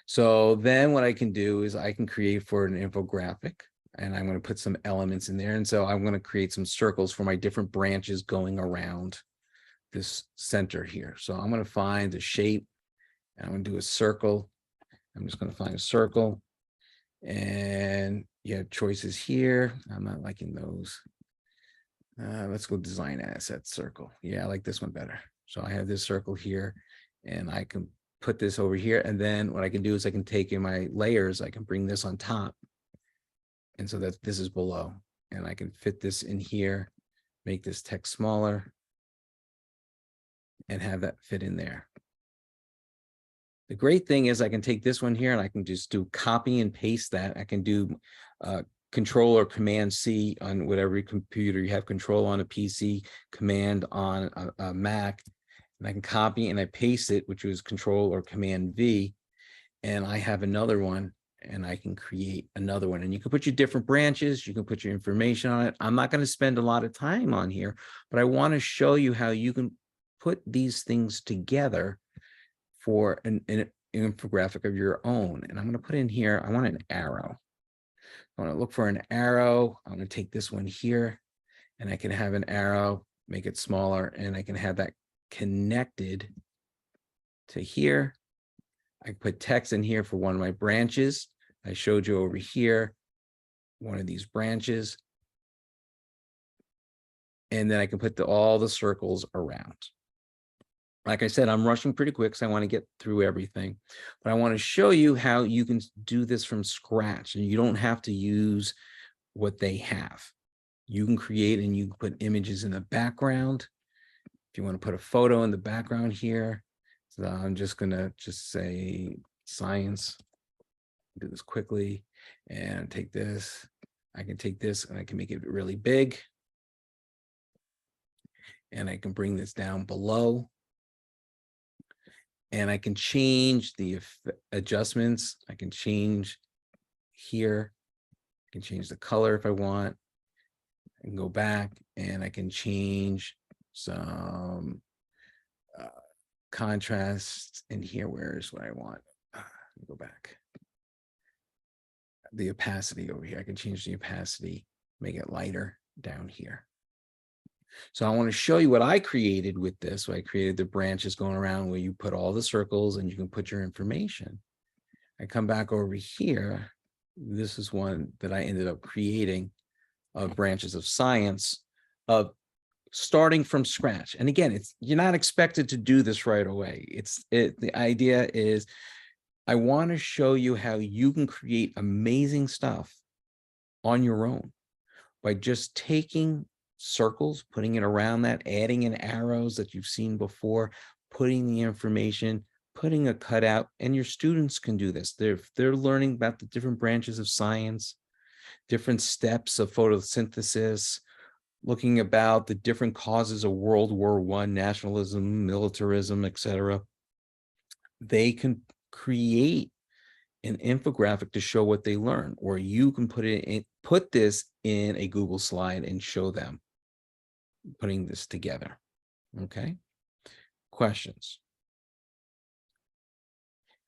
So then what I can do is I can create for an infographic, and I'm going to put some elements in there. And so I'm going to create some circles for my different branches going around this center here. So I'm going to find the shape, and I'm going to do a circle. I'm just going to find a circle, and you have choices here. I'm not liking those. Let's go design asset circle. Yeah, I like this one better. So I have this circle here, and I can put this over here. And then what I can do is I can take in my layers, I can bring this on top. And so that this is below, and I can fit this in here, make this text smaller, and have that fit in there. The great thing is I can take this one here and I can just do copy and paste that. I can do Control or Command C on whatever computer you have, Control on a PC, Command on a Mac, and I can copy and I paste it, which was Control or Command V, and I have another one, and I can create another one. And you can put your different branches, you can put your information on it. I'm not going to spend a lot of time on here, but I want to show you how you can put these things together for an infographic of your own. And I'm going to put in here, I want an arrow. I want to look for an arrow. I'm going to take this one here, and I can have an arrow, make it smaller, and I can have that connected to here. I put text in here for one of my branches. I showed you over here, one of these branches. And then I can put all the circles around. Like I said, I'm rushing pretty quick, so I want to get through everything. But I want to show you how you can do this from scratch, and you don't have to use what they have. You can create, and you can put images in the background. If you want to put a photo in the background here. So I'm just going to say science. Do this quickly and take this. I can take this and I can make it really big. And I can bring this down below. and I can change the adjustments. I can change here. I can change the color if I want. I can go back and I can change some contrast in here. Where is what I want? Let me go back. The opacity over here. I can change the opacity, make it lighter down here. So I want to show you what I created with this. So I created the branches going around where you put all the circles and you can put your information. I come back over here. This is one that I ended up creating of branches of science, of starting from scratch. And again, you're not expected to do this right away. The idea is I want to show you how you can create amazing stuff on your own by just taking circles, putting it around that, adding in arrows that you've seen before, putting the information, putting a cutout, and your students can do this. They're learning about the different branches of science, different steps of photosynthesis, looking about the different causes of World War I, nationalism, militarism, etc. They can create an infographic to show what they learn, or you can put this in a Google slide and show them putting this together. Okay. Questions?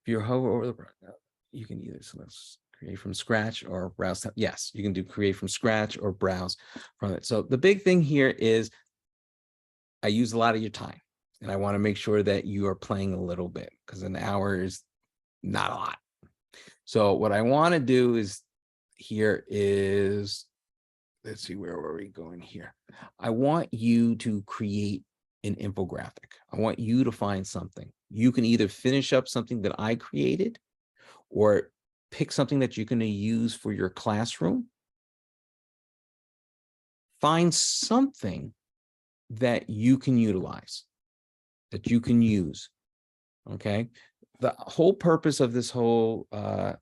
If you hover over the, you can either, so let's create from scratch or browse. Yes, you can do create from scratch or browse from it. So the big thing here is I use a lot of your time, and I want to make sure that you are playing a little bit, because an hour is not a lot. So what I want to do is let's see, where were we going here? I want you to create an infographic. I want you to find something. You can either finish up something that I created or pick something that you're going to use for your classroom. Find something that you can utilize, that you can use, okay? The whole purpose of this whole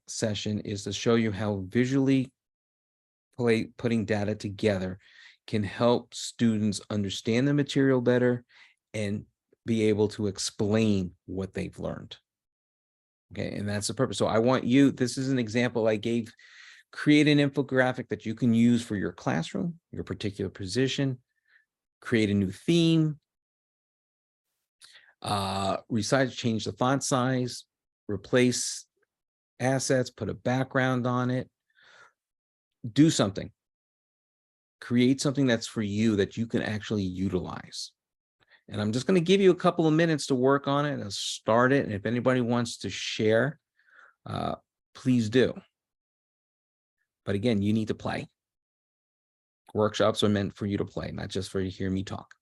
session is to show you how visually putting data together can help students understand the material better and be able to explain what they've learned. Okay, and that's the purpose. So I want you, this is an example I gave, create an infographic that you can use for your classroom, your particular position, create a new theme, resize, change the font size, replace assets, put a background on it, do something. Create something that's for you that you can actually utilize. And I'm just going to give you a couple of minutes to work on it and start it. And if anybody wants to share, please do. But again, you need to play. Workshops are meant for you to play, not just for you to hear me talk.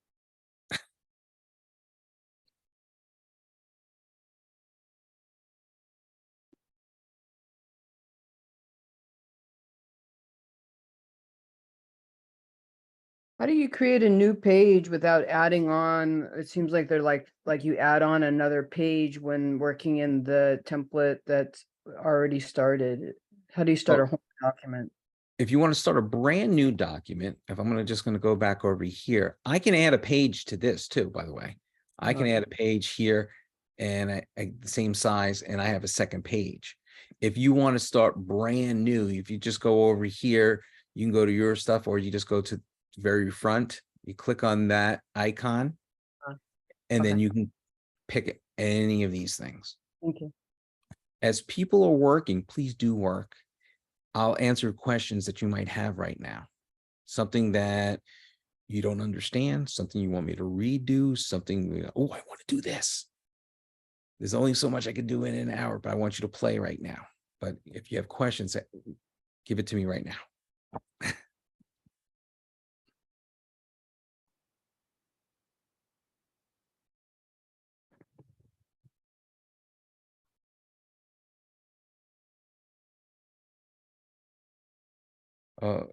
How do you create a new page without adding on? It seems like they're like you add on another page when working in the template that's already started. How do you start a whole document? If you want to start a brand new document, if I'm just going to go back over here, I can add a page to this too, by the way. I can add a page here and the same size, and I have a second page. If you want to start brand new, if you just go over here, you can go to your stuff, or you just go to the very front, you click on that icon, and then you can pick any of these things. Thank you. As people are working, please do work. I'll answer questions that you might have right now. Something that you don't understand, something you want me to redo, something, oh, I want to do this. There's only so much I can do in an hour, but I want you to play right now. But if you have questions, give it to me right now.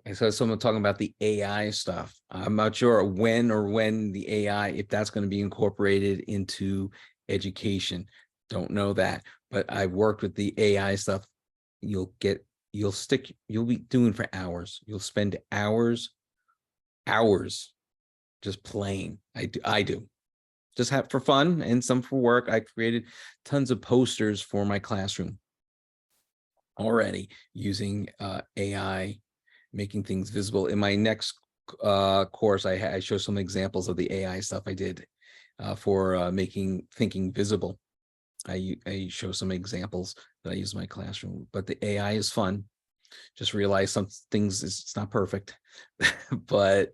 I saw someone talking about the AI stuff. I'm not sure when the AI, if that's going to be incorporated into education. Don't know that, but I've worked with the AI stuff. You'll be doing for hours. You'll spend hours just playing. I do. just have for fun and some for work. I created tons of posters for my classroom already using AI, making things visible. In my next course, I show some examples of the AI stuff I did for making thinking visible. I show some examples that I use in my classroom, but the AI is fun. Just realize some things it's not perfect, but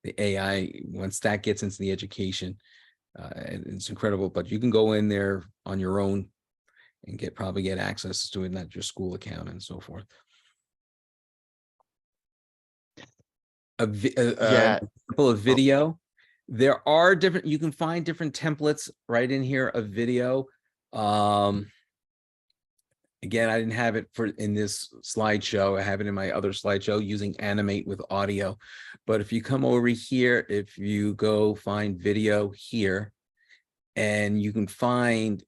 the AI, once that gets into the education, it's incredible. But you can go in there on your own and probably get access to it, not your school account and so forth. Yeah. Example of video. There are different, you can find different templates right in here of video. Again, I didn't have it in this slideshow. I have it in my other slideshow using Animate with audio. But if you come over here, if you go find video here, and you can find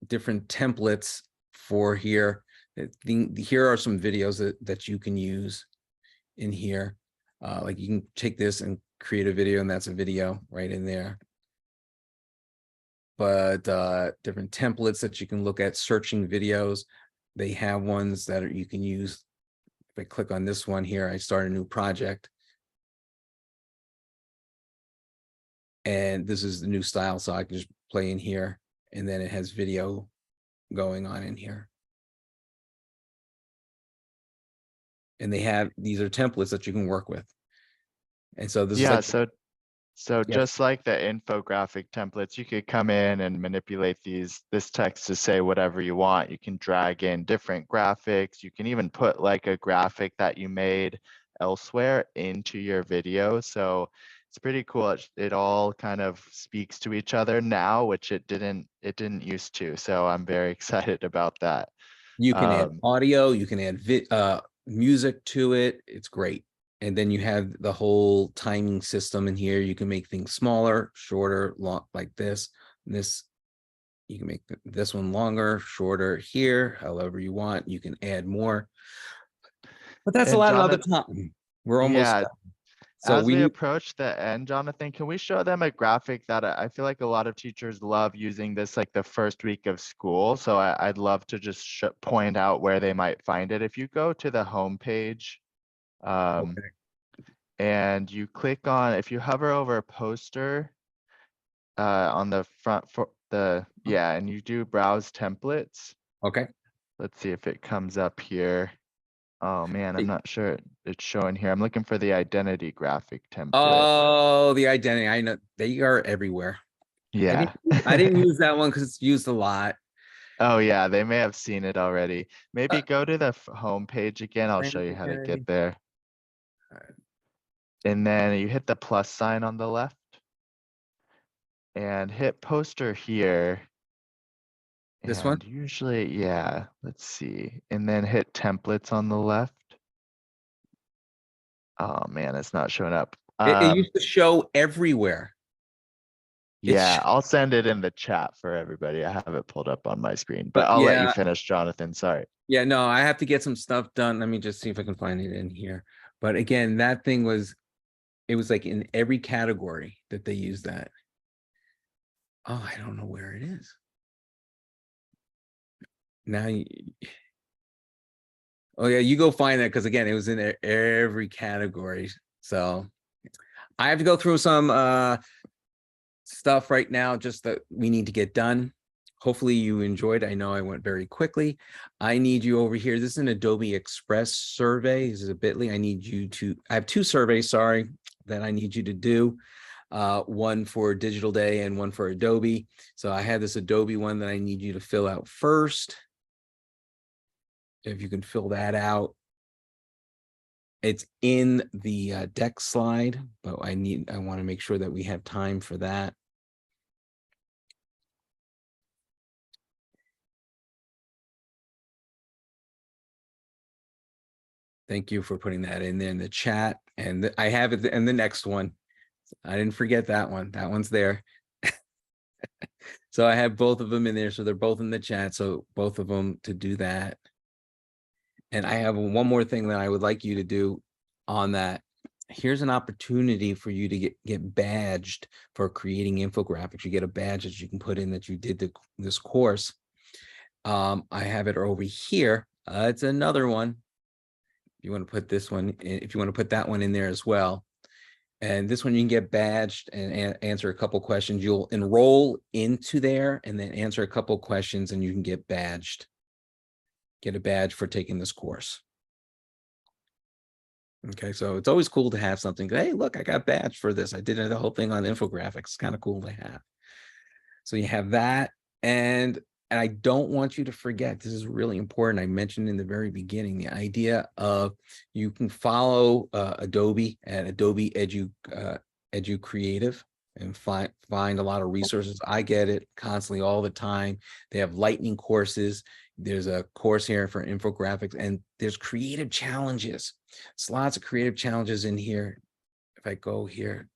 different templates for here. Here are some videos that you can use in here. Like you can take this and create a video, and that's a video right in there. But different templates that you can look at, searching videos. They have ones that you can use. If I click on this one here, I start a new project. And this is the new style, so I can just play in here, and then it has video going on in here. And these are templates that you can work with. And so this is like, So Yeah. just like the infographic templates, you could come in and manipulate this text to say whatever you want. You can drag in different graphics. You can even put like a graphic that you made elsewhere into your video. So it's pretty cool. It all kind of speaks to each other now, which it didn't used to. So I'm very excited about that. you can add audio, you can add music to it. It's great. And then you have the whole timing system in here. You can make things smaller, shorter, long, like this. And this, you can make this one longer, shorter here, however you want. You can add more. But that's a And lot of other time. We're almost Yeah. done. So As we approach the end, Jonathan, can we show them a graphic that I feel like a lot of teachers love using this like the first week of school. So I'd love to just point out where they might find it. If you go to the home page, Okay. and you click on, if you hover over a poster on the front for and you do browse templates. Okay. Let's see if it comes up here. Oh man, I'm not sure it's showing here. I'm looking for the identity graphic template. Oh, the identity. I know they are everywhere. Yeah. I didn't use that one because it's used a lot. Oh yeah, they may have seen it already. Maybe go to the home page again. I'll show you how to get there. And then you hit the plus sign on the left and hit poster here. This one? And usually, yeah, let's see. And then hit templates on the left. Oh man, it's not showing up. It used to show everywhere. Yeah, I'll send it in the chat for everybody. I have it pulled up on my screen, but But I'll let you yeah. finish, Jonathan. Sorry. Yeah, no, I have to get some stuff done. Let me just see if I can find it in here. But again, that thing it was like in every category that they used that. Oh, I don't know where it is. Now, oh yeah, you go find that, because again, it was in every category. So I have to go through some stuff right now, just that we need to get done. Hopefully you enjoyed. I know I went very quickly. I need you over here. This is an Adobe Express survey. This is a bit.ly. I have two surveys, sorry, that I need you to do. One for Digital Day and one for Adobe. So I have this Adobe one that I need you to fill out first. If you can fill that out. It's in the deck slide, but I want to make sure that we have time for that. Thank you for putting that in there in the chat. And I have it in the next one. I didn't forget that one. That one's there. So I have both of them in there. So they're both in the chat. So both of them to do that. And I have one more thing that I would like you to do on that. here's an opportunity for you to get badged for creating infographics. You get a badge that you can put in that you did this course. I have it over here. It's another one. If you want to put this one, if you want to put that one in there as well. And this one you can get badged and answer a couple questions. You'll enroll into there and then answer a couple questions and you can get badged. Get a badge for taking this course. Okay, so it's always cool to have something. Hey, look, I got badged for this. I did the whole thing on infographics. It's kind of cool to have. So you have that. And I don't want you to forget, this is really important. I mentioned in the very beginning, the idea of you can follow Adobe at Adobe Edu Creative and find a lot of resources. I get it constantly all the time. They have lightning courses. There's a course here for infographics and there's creative challenges. There's lots of creative challenges in here. If I go here,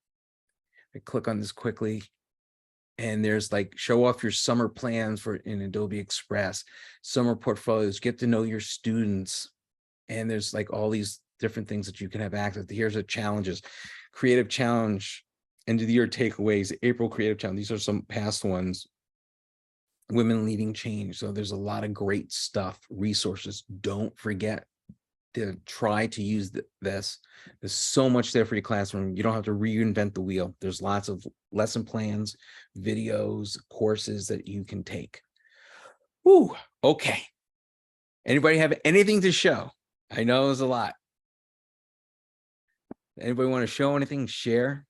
I click on this quickly. And there's like show off your summer plans in Adobe Express, summer portfolios, get to know your students. And there's like all these different things that you can have access to. Here's the challenges, creative challenge, end of the year takeaways, April creative challenge. These are some past ones. Women leading change. So there's a lot of great stuff, resources. Don't forget to try to use this. There's so much there for your classroom. You don't have to reinvent the wheel. There's lots of lesson plans, videos, courses that you can take. Ooh, okay. Anybody have anything to show? I know it was a lot. Anybody want to show anything, share,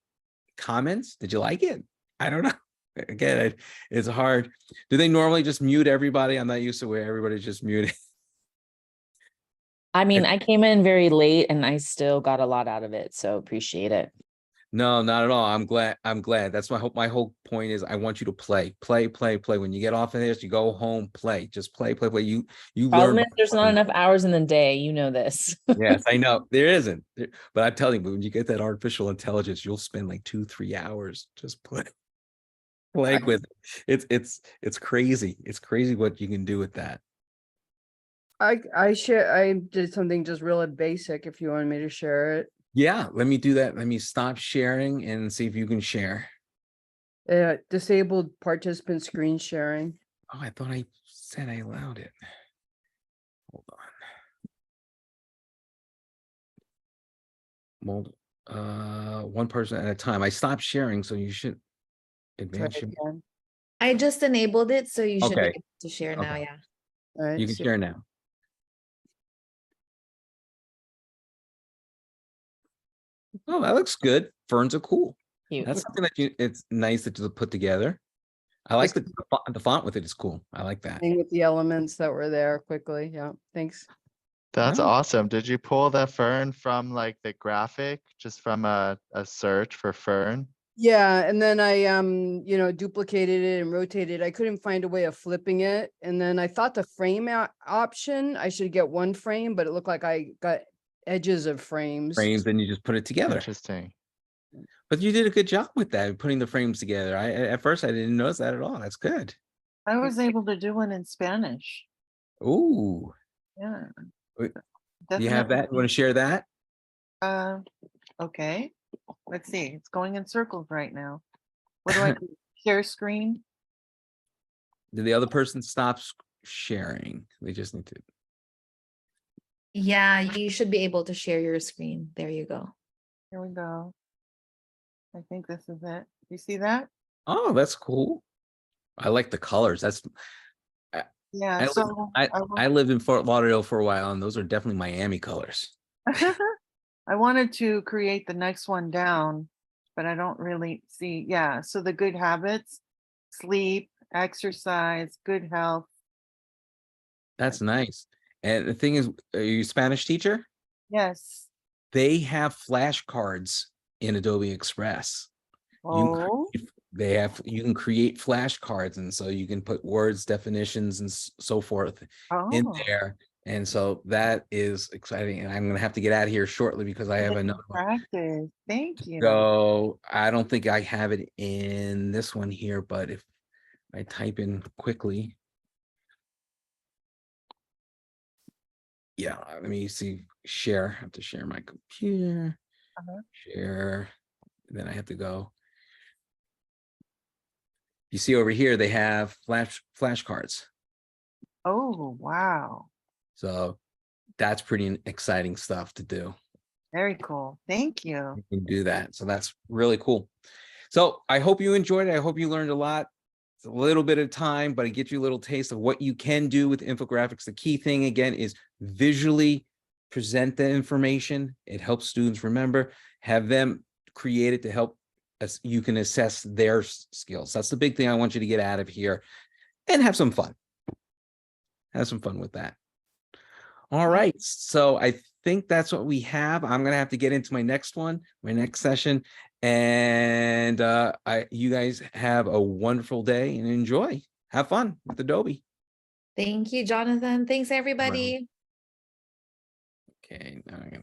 comments? Did you like it? I don't know. Again, it's hard. Do they normally just mute everybody? I'm not used to where everybody's just muted. I mean, I came in very late and I still got a lot out of it. So appreciate it. No, not at all. I'm glad. That's my whole point is I want you to play. When you get off of this, you go home, play. Just play. You Problem learn. is there's not enough hours in the day. You know this. Yes, I know there isn't. But I'm telling you, when you get that artificial intelligence, you'll spend like 2-3 hours just playing with it. It's crazy. It's crazy what you can do with that. I did something just really basic if you want me to share it. Yeah, let me do that. Let me stop sharing and see if you can share. Disabled participant screen sharing. Oh, I thought I said I allowed it. Hold on. One person at a time. I stopped sharing, so you should advance. Try again. I just enabled it, so you should be Okay. able to share now. Okay. Yeah. All right, You can so- share now. Oh, that looks good. Ferns are cool. Cute. That's something that it's nice that you put together. I like the font with it is cool. I like that. Thing with the elements that were there quickly. Yeah, thanks. That's Yeah. awesome. Did you pull the fern from like the graphic, just from a search for fern? Yeah, and then I duplicated it and rotated. I couldn't find a way of flipping it, and then I thought the frame option I should get one frame, but it looked like I got edges of frames. And you just put it together. Interesting. But you did a good job with that, putting the frames together. At first I didn't notice that at all. That's good. I was able to do one in Spanish. Ooh, Yeah. Wait, you have that? You want to share that? Okay. Let's see. It's going in circles right now. What do I do? Share screen? Did the other person stop sharing? They just need to. Yeah, you should be able to share your screen. There you go. Here we go. I think this is it. You see that? Oh, that's cool. I like the colors. Yeah. I So I lived in Fort Lauderdale for a while, and those are definitely Miami colors. I wanted to create the next one down, but I don't really see. Yeah. So the good habits, sleep, exercise, good health. That's nice. And the thing is, are you a Spanish teacher? Yes. They have flashcards in Adobe Express. Oh, You can create flashcards, and so you can put words, definitions, and so forth in oh. there. And so that is exciting. And I'm going to have to get out of here shortly because I have Good another one. practice. Thank you. So I don't think I have it in this one here, but if I type in quickly. Yeah, let me see. Share. I have to share my computer. Share. And then I have to go. You see over here, they have flashcards. Oh, wow. So that's pretty exciting stuff to do. Very cool. Thank you. You can do that. So that's really cool. So I hope you enjoyed it. I hope you learned a lot. It's a little bit of time, but it gets you a little taste of what you can do with infographics. The key thing, again, is visually present the information. It helps students remember, have them create it to help us. You can assess their skills. That's the big thing I want you to get out of here, and have some fun. Have some fun with that. All right. So I think that's what we have. I'm going to have to get into my next one, my next session. And you guys have a wonderful day and enjoy. Have fun with Adobe. Thank you, Jonathan. Thanks, everybody. Okay, now I'm gonna